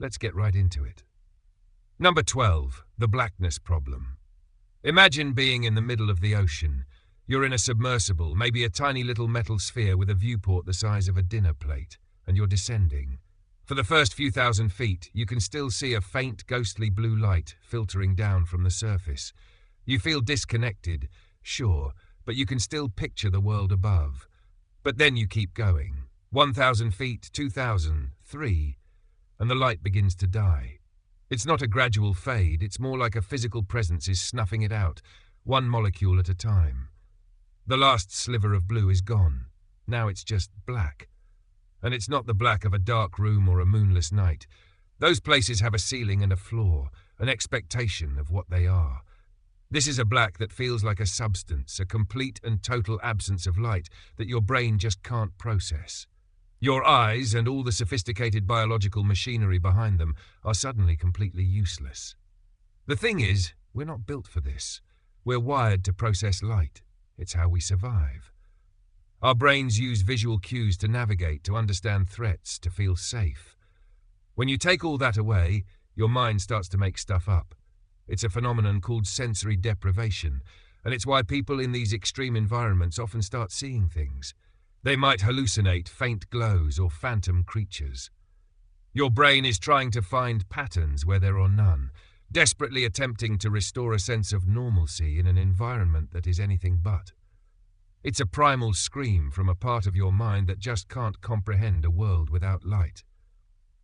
Let's get right into it. Number 12. The Blackness problem. Imagine being in the middle of the ocean. You're in a submersible, maybe a tiny little metal sphere with a viewport the size of a dinner plate, and you're descending. For the first few thousand feet, you can still see a faint, ghostly blue light filtering down from the surface. You feel disconnected, sure, but you can still picture the world above. But then you keep going. 1,000 feet, 2,000, 3, and the light begins to die. It's not a gradual fade, it's more like a physical presence is snuffing it out, one molecule at a time. The last sliver of blue is gone. Now it's just black. And it's not the black of a dark room or a moonless night. Those places have a ceiling and a floor, an expectation of what they are. This is a black that feels like a substance, a complete and total absence of light that your brain just can't process. Your eyes and all the sophisticated biological machinery behind them are suddenly completely useless. The thing is, we're not built for this. We're wired to process light. It's how we survive. Our brains use visual cues to navigate, to understand threats, to feel safe. When you take all that away, your mind starts to make stuff up. It's a phenomenon called sensory deprivation, and it's why people in these extreme environments often start seeing things. They might hallucinate faint glows or phantom creatures. Your brain is trying to find patterns where there are none, desperately attempting to restore a sense of normalcy in an environment that is anything but. It's a primal scream from a part of your mind that just can't comprehend a world without light.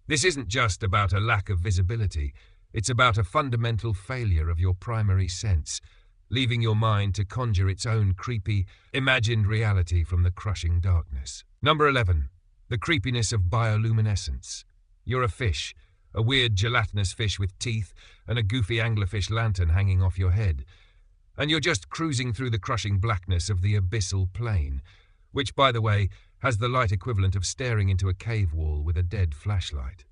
This isn't just about a lack of visibility, it's about a fundamental failure of your primary sense, leaving your mind to conjure its own creepy, imagined reality from the crushing darkness. Number 11. The creepiness of bioluminescence. You're a fish, a weird gelatinous fish with teeth and a goofy anglerfish lantern hanging off your head. And you're just cruising through the crushing blackness of the abyssal plain, which, by the way, has the light equivalent of staring into a cave wall with a dead flashlight.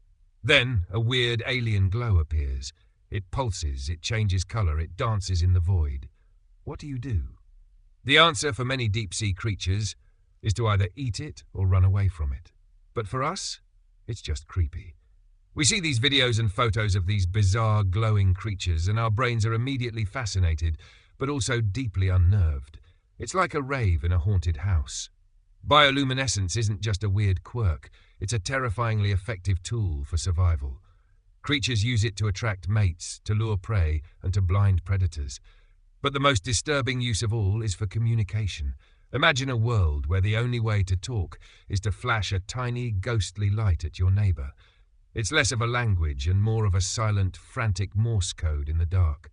Then a weird alien glow appears. It pulses, it changes color, it dances in the void. What do you do? The answer for many deep-sea creatures is to either eat it or run away from it. But for us, it's just creepy. We see these videos and photos of these bizarre, glowing creatures, and our brains are immediately fascinated, but also deeply unnerved. It's like a rave in a haunted house. Bioluminescence isn't just a weird quirk, it's a terrifyingly effective tool for survival. Creatures use it to attract mates, to lure prey, and to blind predators. But the most disturbing use of all is for communication. Imagine a world where the only way to talk is to flash a tiny, ghostly light at your neighbor. It's less of a language and more of a silent, frantic Morse code in the dark.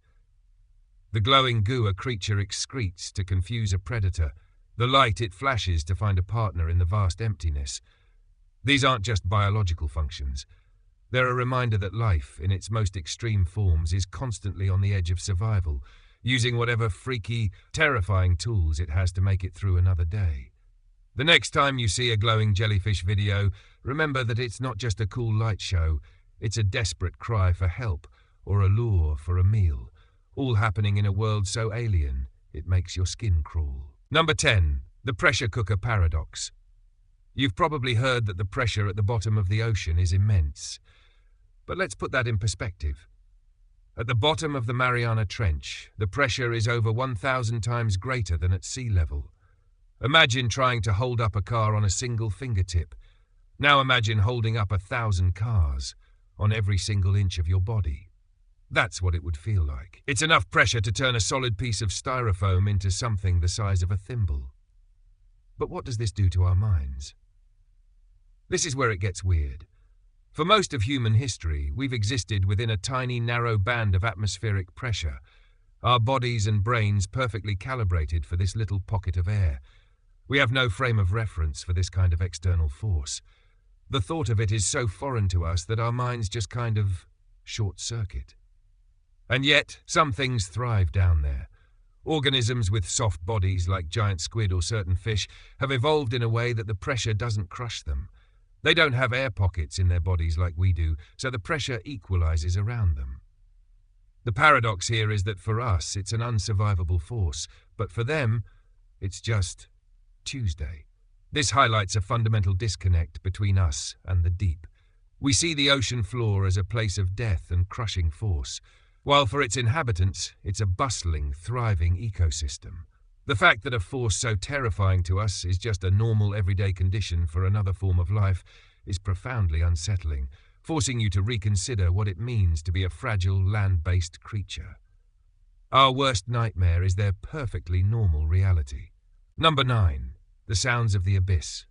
The glowing goo a creature excretes to confuse a predator, the light it flashes to find a partner in the vast emptiness. These aren't just biological functions. They're a reminder that life, in its most extreme forms, is constantly on the edge of survival, using whatever freaky, terrifying tools it has to make it through another day. The next time you see a glowing jellyfish video, remember that it's not just a cool light show, it's a desperate cry for help, or a lure for a meal, all happening in a world so alien, it makes your skin crawl. Number 10. The pressure cooker paradox. You've probably heard that the pressure at the bottom of the ocean is immense. But let's put that in perspective. At the bottom of the Mariana Trench, the pressure is over 1,000 times greater than at sea level. Imagine trying to hold up a car on a single fingertip. Now imagine holding up 1,000 cars on every single inch of your body. That's what it would feel like. It's enough pressure to turn a solid piece of styrofoam into something the size of a thimble. But what does this do to our minds? This is where it gets weird. For most of human history, we've existed within a tiny, narrow band of atmospheric pressure, our bodies and brains perfectly calibrated for this little pocket of air. We have no frame of reference for this kind of external force. The thought of it is so foreign to us that our minds just kind of short-circuit. And yet, some things thrive down there. Organisms with soft bodies like giant squid or certain fish have evolved in a way that the pressure doesn't crush them. They don't have air pockets in their bodies like we do, so the pressure equalizes around them. The paradox here is that for us, it's an unsurvivable force, but for them, it's just Tuesday. This highlights a fundamental disconnect between us and the deep. We see the ocean floor as a place of death and crushing force, while for its inhabitants, it's a bustling, thriving ecosystem. The fact that a force so terrifying to us is just a normal everyday condition for another form of life is profoundly unsettling, forcing you to reconsider what it means to be a fragile, land-based creature. Our worst nightmare is their perfectly normal reality. Number 9. The sounds of the abyss.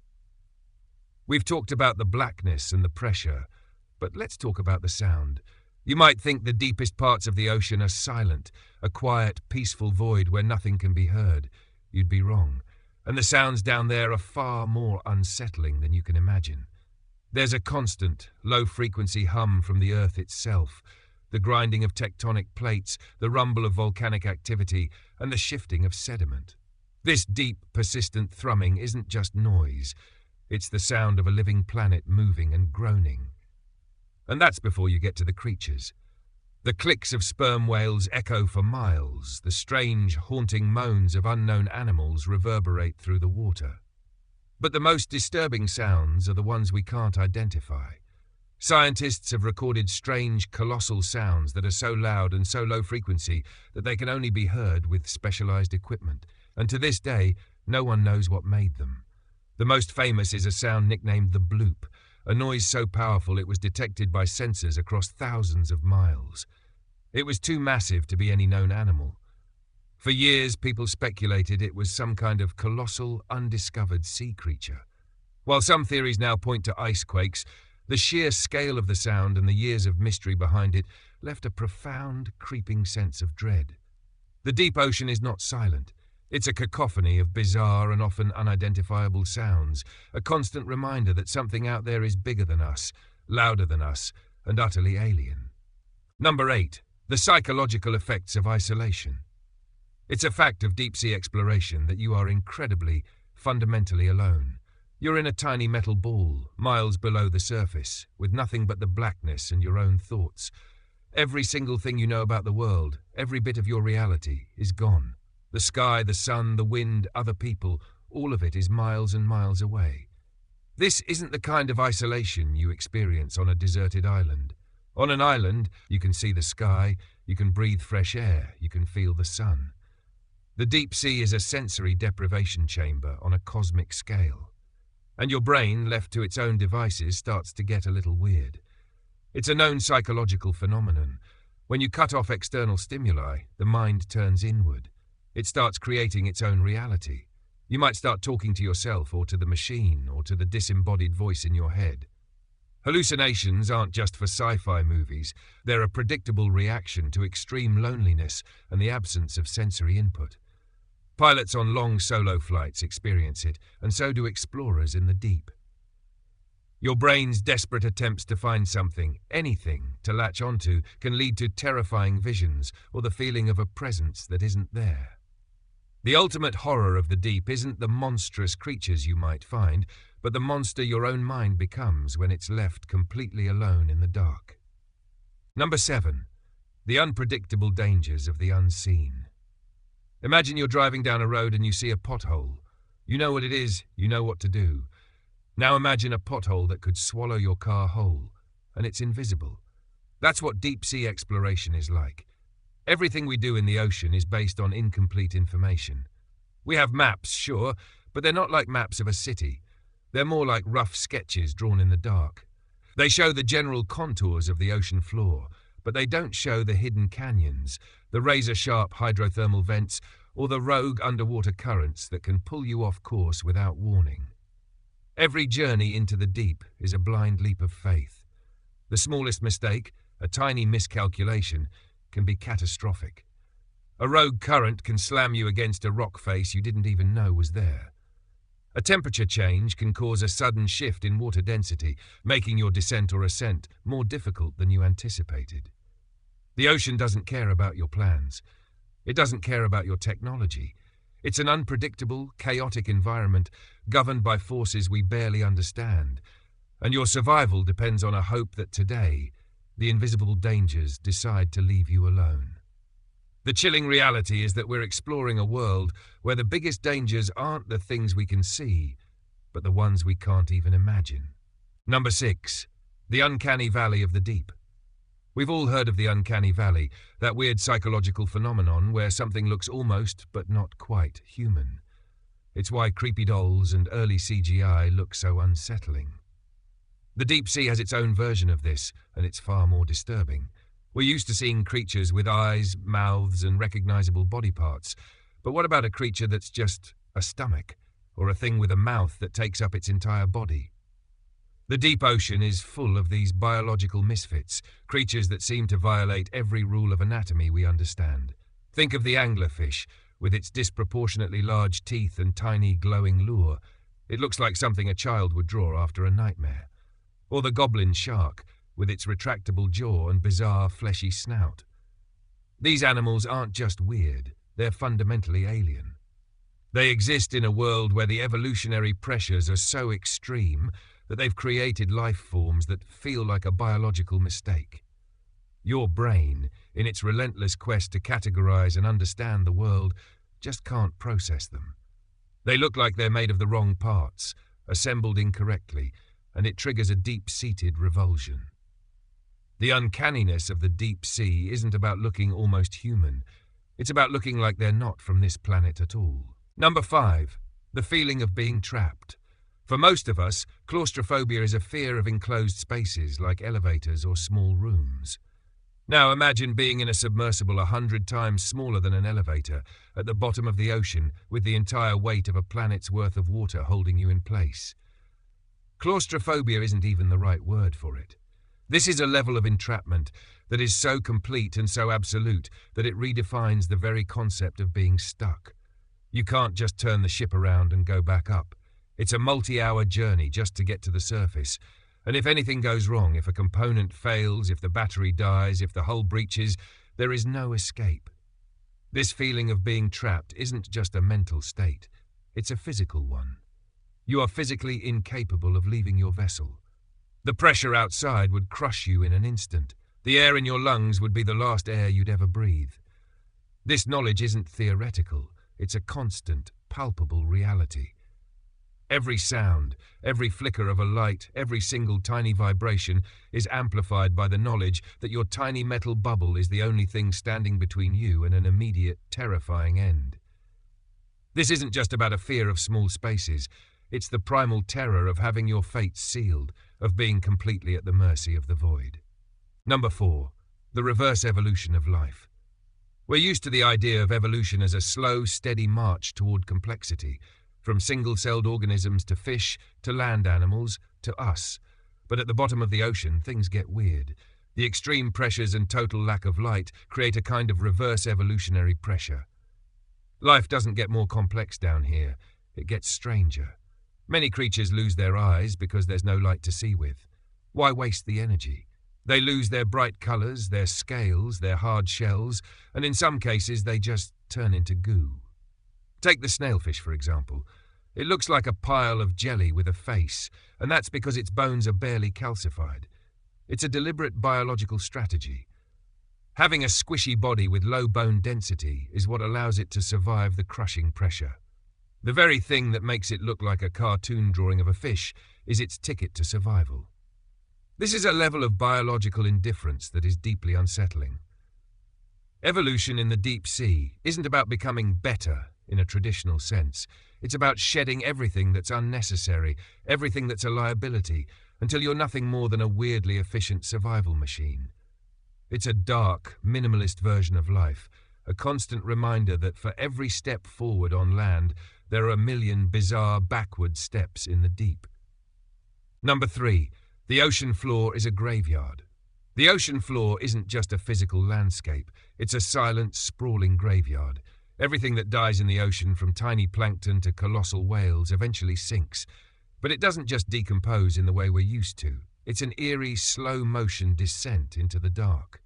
We've talked about the blackness and the pressure, but let's talk about the sound. You might think the deepest parts of the ocean are silent, a quiet, peaceful void where nothing can be heard. You'd be wrong, and the sounds down there are far more unsettling than you can imagine. There's a constant, low-frequency hum from the earth itself, the grinding of tectonic plates, the rumble of volcanic activity, and the shifting of sediment. This deep, persistent thrumming isn't just noise. It's the sound of a living planet moving and groaning. And that's before you get to the creatures. The clicks of sperm whales echo for miles. The strange, haunting moans of unknown animals reverberate through the water. But the most disturbing sounds are the ones we can't identify. Scientists have recorded strange, colossal sounds that are so loud and so low frequency that they can only be heard with specialized equipment. And to this day, no one knows what made them. The most famous is a sound nicknamed the bloop, a noise so powerful it was detected by sensors across thousands of miles. It was too massive to be any known animal. For years, people speculated it was some kind of colossal, undiscovered sea creature. While some theories now point to ice quakes, the sheer scale of the sound and the years of mystery behind it left a profound, creeping sense of dread. The deep ocean is not silent. It's a cacophony of bizarre and often unidentifiable sounds, a constant reminder that something out there is bigger than us, louder than us, and utterly alien. Number 8. The psychological effects of isolation. It's a fact of deep-sea exploration that you are incredibly, fundamentally alone. You're in a tiny metal ball, miles below the surface, with nothing but the blackness and your own thoughts. Every single thing you know about the world, every bit of your reality, is gone. The sky, the sun, the wind, other people, all of it is miles and miles away. This isn't the kind of isolation you experience on a deserted island. On an island, you can see the sky, you can breathe fresh air, you can feel the sun. The deep sea is a sensory deprivation chamber on a cosmic scale. And your brain, left to its own devices, starts to get a little weird. It's a known psychological phenomenon. When you cut off external stimuli, the mind turns inward. It starts creating its own reality. You might start talking to yourself or to the machine or to the disembodied voice in your head. Hallucinations aren't just for sci-fi movies. They're a predictable reaction to extreme loneliness and the absence of sensory input. Pilots on long solo flights experience it, and so do explorers in the deep. Your brain's desperate attempts to find something, anything, to latch onto can lead to terrifying visions or the feeling of a presence that isn't there. The ultimate horror of the deep isn't the monstrous creatures you might find, but the monster your own mind becomes when it's left completely alone in the dark. Number 7. The unpredictable dangers of the unseen. Imagine you're driving down a road and you see a pothole. You know what it is, you know what to do. Now imagine a pothole that could swallow your car whole, and it's invisible. That's what deep-sea exploration is like. Everything we do in the ocean is based on incomplete information. We have maps, sure, but they're not like maps of a city. They're more like rough sketches drawn in the dark. They show the general contours of the ocean floor, but they don't show the hidden canyons, the razor-sharp hydrothermal vents, or the rogue underwater currents that can pull you off course without warning. Every journey into the deep is a blind leap of faith. The smallest mistake, a tiny miscalculation, can be catastrophic. A rogue current can slam you against a rock face you didn't even know was there. A temperature change can cause a sudden shift in water density, making your descent or ascent more difficult than you anticipated. The ocean doesn't care about your plans. It doesn't care about your technology. It's an unpredictable, chaotic environment governed by forces we barely understand, and your survival depends on a hope that today, the invisible dangers decide to leave you alone. The chilling reality is that we're exploring a world where the biggest dangers aren't the things we can see, but the ones we can't even imagine. Number 6. The uncanny valley of the deep. We've all heard of the uncanny valley, that weird psychological phenomenon where something looks almost, but not quite, human. It's why creepy dolls and early CGI look so unsettling. The deep sea has its own version of this, and it's far more disturbing. We're used to seeing creatures with eyes, mouths, and recognizable body parts. But what about a creature that's just a stomach, or a thing with a mouth that takes up its entire body? The deep ocean is full of these biological misfits, creatures that seem to violate every rule of anatomy we understand. Think of the anglerfish, with its disproportionately large teeth and tiny glowing lure. It looks like something a child would draw after a nightmare. Or the goblin shark, with its retractable jaw and bizarre fleshy snout. These animals aren't just weird, they're fundamentally alien. They exist in a world where the evolutionary pressures are so extreme that they've created life forms that feel like a biological mistake. Your brain, in its relentless quest to categorize and understand the world, just can't process them. They look like they're made of the wrong parts, assembled incorrectly, and it triggers a deep-seated revulsion. The uncanniness of the deep sea isn't about looking almost human. It's about looking like they're not from this planet at all. Number 5. The feeling of being trapped. For most of us, claustrophobia is a fear of enclosed spaces like elevators or small rooms. Now imagine being in a submersible 100 times smaller than an elevator, at the bottom of the ocean, with the entire weight of a planet's worth of water holding you in place. Claustrophobia isn't even the right word for it. This is a level of entrapment that is so complete and so absolute that it redefines the very concept of being stuck. You can't just turn the ship around and go back up. It's a multi-hour journey just to get to the surface. And if anything goes wrong, if a component fails, if the battery dies, if the hull breaches, there is no escape. This feeling of being trapped isn't just a mental state. It's a physical one. You are physically incapable of leaving your vessel. The pressure outside would crush you in an instant. The air in your lungs would be the last air you'd ever breathe. This knowledge isn't theoretical. It's a constant, palpable reality. Every sound, every flicker of a light, every single tiny vibration is amplified by the knowledge that your tiny metal bubble is the only thing standing between you and an immediate, terrifying end. This isn't just about a fear of small spaces. It's the primal terror of having your fate sealed, of being completely at the mercy of the void. Number 4. The reverse evolution of life. We're used to the idea of evolution as a slow, steady march toward complexity, from single-celled organisms to fish, to land animals, to us. But at the bottom of the ocean, things get weird. The extreme pressures and total lack of light create a kind of reverse evolutionary pressure. Life doesn't get more complex down here. It gets stranger. Many creatures lose their eyes because there's no light to see with. Why waste the energy? They lose their bright colors, their scales, their hard shells, and in some cases they just turn into goo. Take the snailfish, for example. It looks like a pile of jelly with a face, and that's because its bones are barely calcified. It's a deliberate biological strategy. Having a squishy body with low bone density is what allows it to survive the crushing pressure. The very thing that makes it look like a cartoon drawing of a fish is its ticket to survival. This is a level of biological indifference that is deeply unsettling. Evolution in the deep sea isn't about becoming better in a traditional sense. It's about shedding everything that's unnecessary, everything that's a liability, until you're nothing more than a weirdly efficient survival machine. It's a dark, minimalist version of life, a constant reminder that for every step forward on land, there are a million bizarre backward steps in the deep. Number 3. The ocean floor is a graveyard. The ocean floor isn't just a physical landscape. It's a silent, sprawling graveyard. Everything that dies in the ocean, from tiny plankton to colossal whales, eventually sinks. But it doesn't just decompose in the way we're used to. It's an eerie, slow-motion descent into the dark.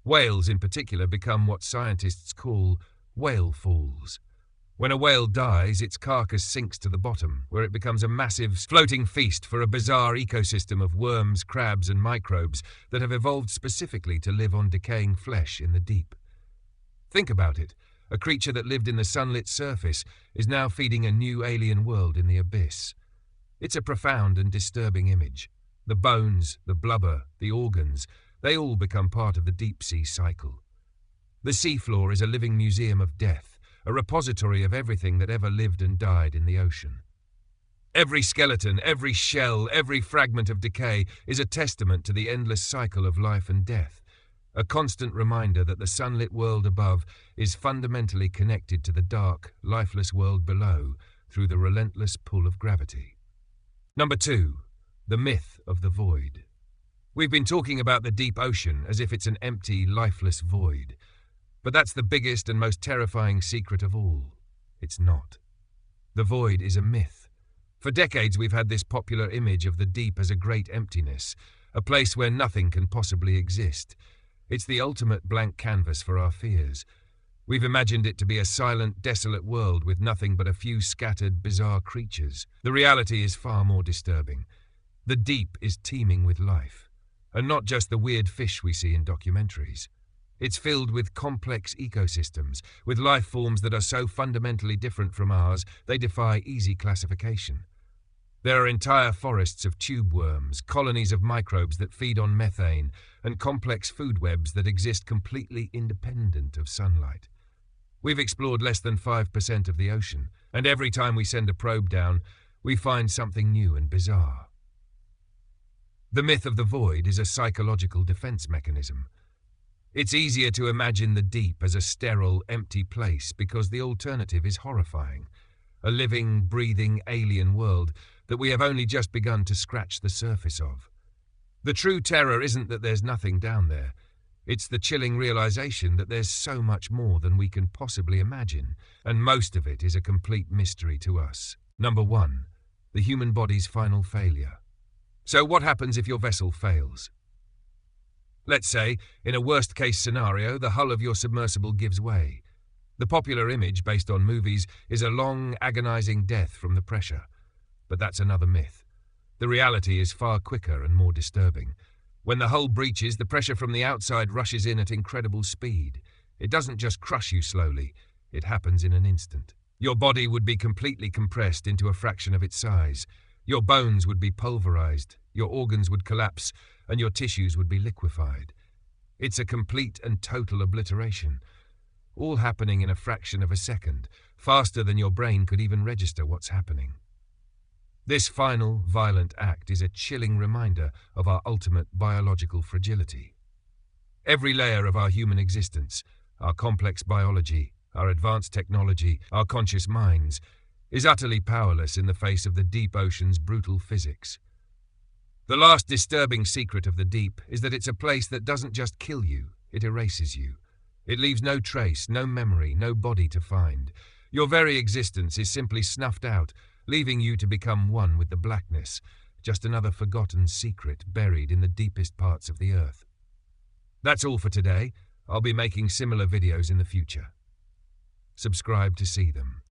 Whales, in particular, become what scientists call whale falls. When a whale dies, its carcass sinks to the bottom, where it becomes a massive, floating feast for a bizarre ecosystem of worms, crabs, and microbes that have evolved specifically to live on decaying flesh in the deep. Think about it. A creature that lived in the sunlit surface is now feeding a new alien world in the abyss. It's a profound and disturbing image. The bones, the blubber, the organs, they all become part of the deep-sea cycle. The seafloor is a living museum of death, a repository of everything that ever lived and died in the ocean. Every skeleton, every shell, every fragment of decay is a testament to the endless cycle of life and death, a constant reminder that the sunlit world above is fundamentally connected to the dark, lifeless world below through the relentless pull of gravity. Number 2. The myth of the void. We've been talking about the deep ocean as if it's an empty, lifeless void. But that's the biggest and most terrifying secret of all. It's not. The void is a myth. For decades we've had this popular image of the deep as a great emptiness, a place where nothing can possibly exist. It's the ultimate blank canvas for our fears. We've imagined it to be a silent, desolate world with nothing but a few scattered, bizarre creatures. The reality is far more disturbing. The deep is teeming with life, and not just the weird fish we see in documentaries. It's filled with complex ecosystems, with life forms that are so fundamentally different from ours, they defy easy classification. There are entire forests of tube worms, colonies of microbes that feed on methane, and complex food webs that exist completely independent of sunlight. We've explored less than 5% of the ocean, and every time we send a probe down, we find something new and bizarre. The myth of the void is a psychological defense mechanism. It's easier to imagine the deep as a sterile, empty place because the alternative is horrifying. A living, breathing, alien world that we have only just begun to scratch the surface of. The true terror isn't that there's nothing down there. It's the chilling realization that there's so much more than we can possibly imagine, and most of it is a complete mystery to us. Number 1. The human body's final failure. So what happens if your vessel fails? Let's say, in a worst-case scenario, the hull of your submersible gives way. The popular image, based on movies, is a long, agonizing death from the pressure. But that's another myth. The reality is far quicker and more disturbing. When the hull breaches, the pressure from the outside rushes in at incredible speed. It doesn't just crush you slowly, it happens in an instant. Your body would be completely compressed into a fraction of its size. Your bones would be pulverized, your organs would collapse, and your tissues would be liquefied. It's a complete and total obliteration, all happening in a fraction of a second, faster than your brain could even register what's happening. This final, violent act is a chilling reminder of our ultimate biological fragility. Every layer of our human existence, our complex biology, our advanced technology, our conscious minds, is utterly powerless in the face of the deep ocean's brutal physics. The last disturbing secret of the deep is that it's a place that doesn't just kill you, it erases you. It leaves no trace, no memory, no body to find. Your very existence is simply snuffed out, leaving you to become one with the blackness, just another forgotten secret buried in the deepest parts of the earth. That's all for today. I'll be making similar videos in the future. Subscribe to see them.